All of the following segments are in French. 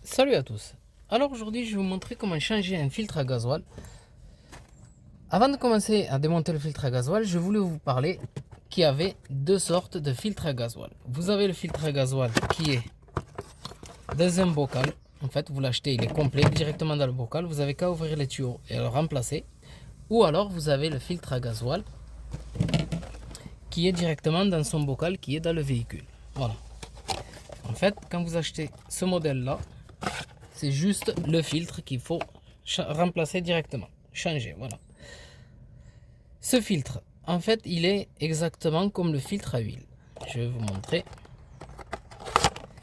Salut à tous. Alors aujourd'hui je vais vous montrer comment changer un filtre à gasoil. Avant de commencer à démonter le filtre à gasoil, je voulais vous parler qu'il y avait deux sortes de filtres à gasoil. Vous avez le filtre à gasoil qui est dans un bocal. En fait vous l'achetez, il est complet directement dans le bocal. Vous avez qu'à ouvrir les tuyaux et le remplacer. Ou alors vous avez le filtre à gasoil qui est directement dans son bocal qui est dans le véhicule. Voilà. En fait quand vous achetez ce modèle là, c'est juste le filtre qu'il faut remplacer directement, changer, voilà. Ce filtre, en fait, il est exactement comme le filtre à huile. Je vais vous montrer.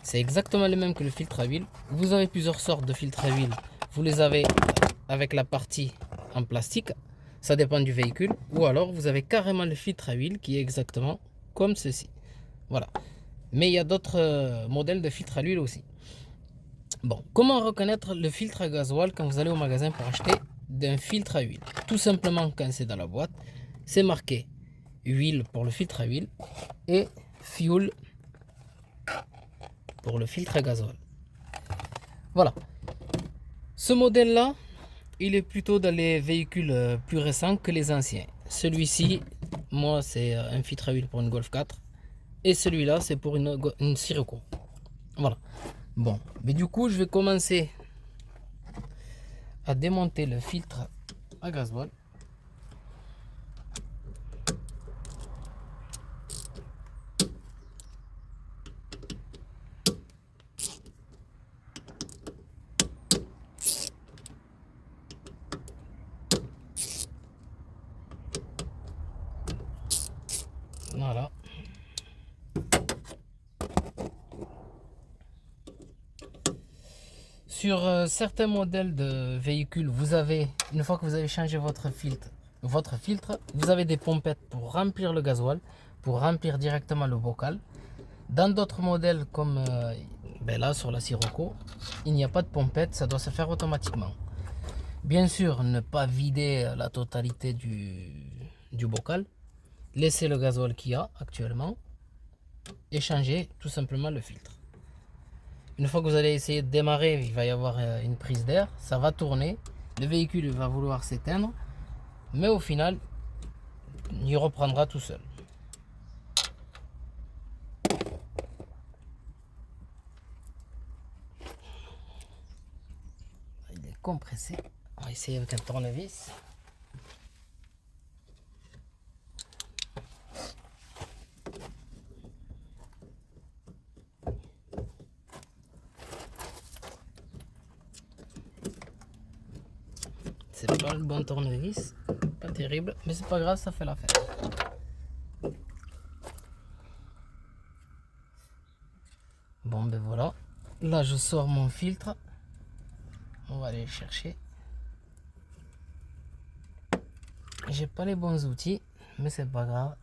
C'est exactement le même que le filtre à huile. Vous avez plusieurs sortes de filtres à huile. Vous les avez avec la partie en plastique, ça dépend du véhicule. Ou alors, vous avez carrément le filtre à huile qui est exactement comme ceci. Voilà. Mais il y a d'autres modèles de filtre à huile aussi. Bon, comment reconnaître le filtre à gasoil quand vous allez au magasin pour acheter d'un filtre à huile? Tout simplement, quand c'est dans la boîte, c'est marqué huile pour le filtre à huile et fuel pour le filtre à gasoil. Voilà. Ce modèle-là, il est plutôt dans les véhicules plus récents que les anciens. Celui-ci, moi, c'est un filtre à huile pour une Golf 4 et celui-là, c'est pour une Sirocco. Voilà. Bon, mais du coup, je vais commencer à démonter le filtre à gasoil. Voilà. Sur certains modèles de véhicules, vous avez, une fois que vous avez changé votre filtre, vous avez des pompettes pour remplir le gasoil, pour remplir directement le bocal. Dans d'autres modèles comme là sur la Sirocco, il n'y a pas de pompette, ça doit se faire automatiquement. Bien sûr, ne pas vider la totalité du bocal, laisser le gasoil qu'il y a actuellement et changer tout simplement le filtre. Une fois que vous allez essayer de démarrer, il va y avoir une prise d'air, ça va tourner, le véhicule va vouloir s'éteindre, mais au final, il reprendra tout seul. Il est compressé, on va essayer avec un tournevis. C'est pas le bon tournevis, pas terrible, mais c'est pas grave, ça fait l'affaire. Bon ben voilà, là je sors mon filtre, on va aller le chercher. J'ai pas les bons outils, mais c'est pas grave.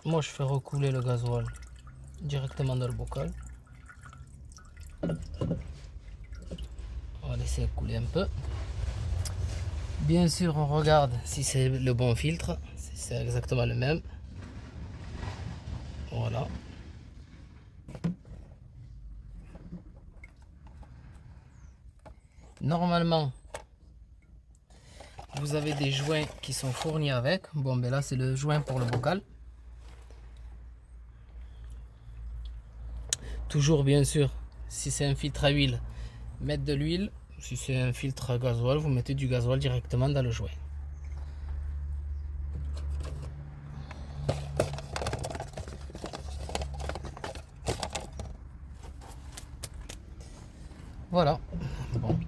Moi je fais recouler le gasoil directement dans le bocal. On va laisser couler un peu. Bien sûr on regarde si c'est le bon filtre, si c'est exactement le même. Voilà. Normalement, vous avez des joints qui sont fournis avec. Bon ben là c'est le joint pour le bocal. Toujours bien sûr, si c'est un filtre à huile, mettre de l'huile. Si c'est un filtre à gasoil, vous mettez du gasoil directement dans le joint. Voilà. Bon.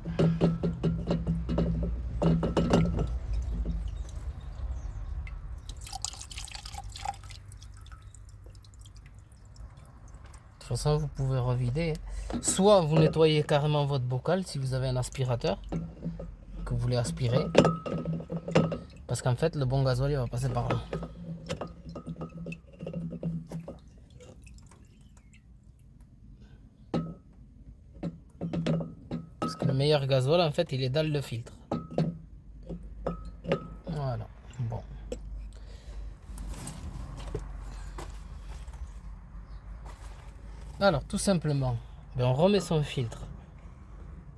De toute façon, vous pouvez revider. Soit vous nettoyez carrément votre bocal si vous avez un aspirateur que vous voulez aspirer. Parce qu'en fait, le bon gasoil il va passer par là. le meilleur gasoil, en fait, il est dans le filtre. Voilà. Bon. Alors, tout simplement, on remet son filtre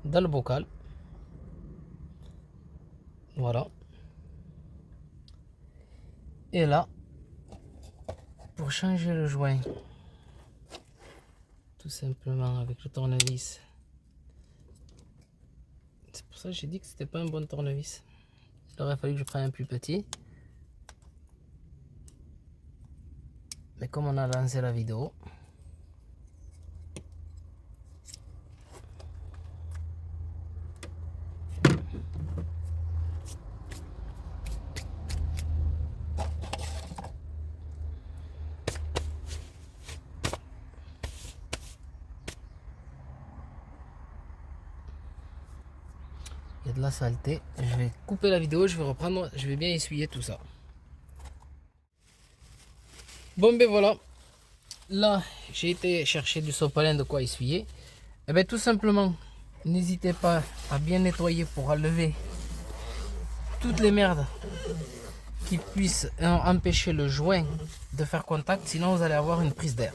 dans le bocal. Voilà. Et là, pour changer le joint, tout simplement avec le tournevis. C'est pour ça que j'ai dit que c'était pas un bon tournevis. Il aurait fallu que je prenne un plus petit. Mais comme on a lancé la vidéo, il y a de la saleté. Je vais couper la vidéo, je vais reprendre, je vais bien essuyer tout ça. Bon ben voilà, là j'ai été chercher du sopalin de quoi essuyer. Et bien tout simplement, n'hésitez pas à bien nettoyer pour enlever toutes les merdes qui puissent empêcher le joint de faire contact, sinon vous allez avoir une prise d'air.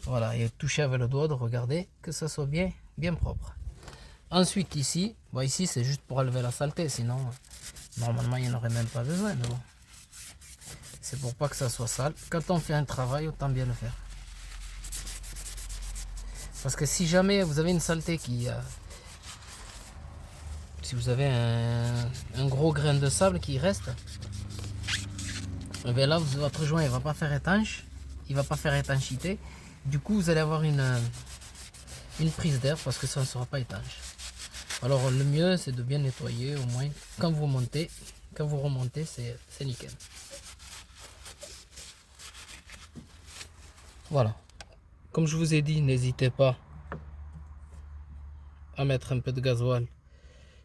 Voilà, et toucher avec le doigt, de regarder que ça soit bien propre. Ensuite ici, bon ici c'est juste pour enlever la saleté, sinon normalement il n'y en aurait même pas besoin, mais bon. C'est pour pas que ça soit sale. Quand on fait un travail, autant bien le faire. Parce que si jamais vous avez une saleté qui... si vous avez un gros grain de sable qui reste, et bien là votre joint il va pas faire étanche, il va pas faire étanchéité. Du coup vous allez avoir une prise d'air parce que ça ne sera pas étanche. Alors le mieux c'est de bien nettoyer au moins quand vous montez, quand vous remontez, c'est nickel. Voilà. Comme je vous ai dit, n'hésitez pas à mettre un peu de gasoil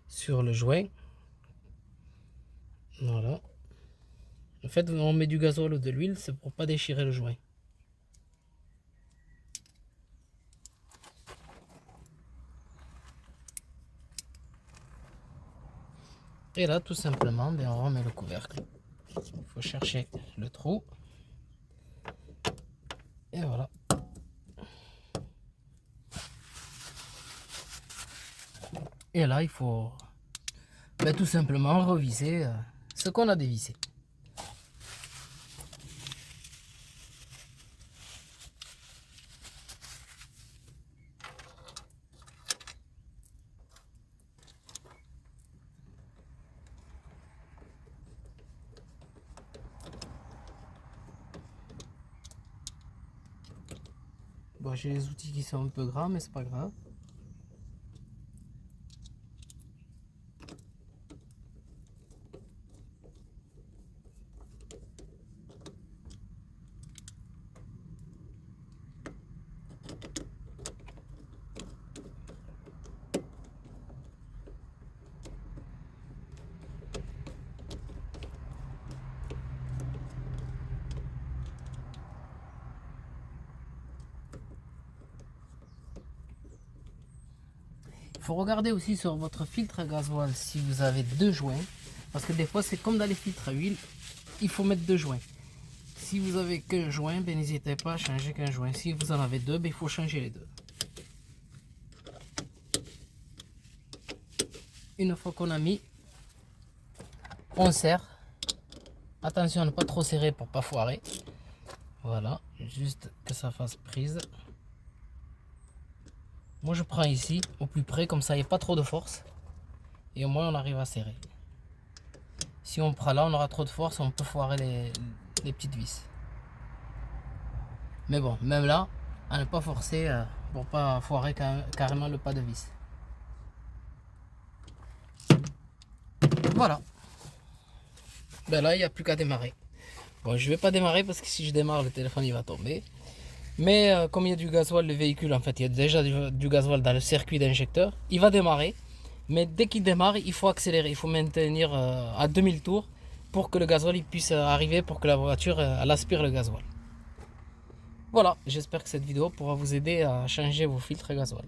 sur le joint. Voilà. En fait, on met du gasoil ou de l'huile, c'est pour pas déchirer le joint. Et là, tout simplement, on remet le couvercle. Il faut chercher le trou. Et voilà. Et là, il faut tout simplement revisser ce qu'on a dévissé. Bon, j'ai les outils qui sont un peu grands, mais c'est pas grave. Il faut regarder aussi sur votre filtre à gasoil si vous avez deux joints. Parce que des fois, c'est comme dans les filtres à huile, il faut mettre deux joints. Si vous avez qu'un joint, n'hésitez pas à changer qu'un joint. Si vous en avez deux, il faut changer les deux. Une fois qu'on a mis, on serre. Attention à ne pas trop serrer pour pas foirer. Voilà, juste que ça fasse prise. Moi je prends ici au plus près, comme ça il n'y a pas trop de force. Et au moins on arrive à serrer. Si on prend là, on aura trop de force, on peut foirer les petites vis. Mais bon, même là, à ne pas forcer pour pas foirer carrément le pas de vis. Voilà. Ben là, il n'y a plus qu'à démarrer. Bon, je vais pas démarrer parce que si je démarre, le téléphone il va tomber. Mais comme il y a du gasoil, le véhicule, en fait, il y a déjà du gasoil dans le circuit d'injecteur. Il va démarrer. Mais dès qu'il démarre, il faut accélérer. Il faut maintenir à 2000 tours pour que le gasoil il puisse arriver, pour que la voiture elle aspire le gasoil. Voilà, j'espère que cette vidéo pourra vous aider à changer vos filtres gasoil.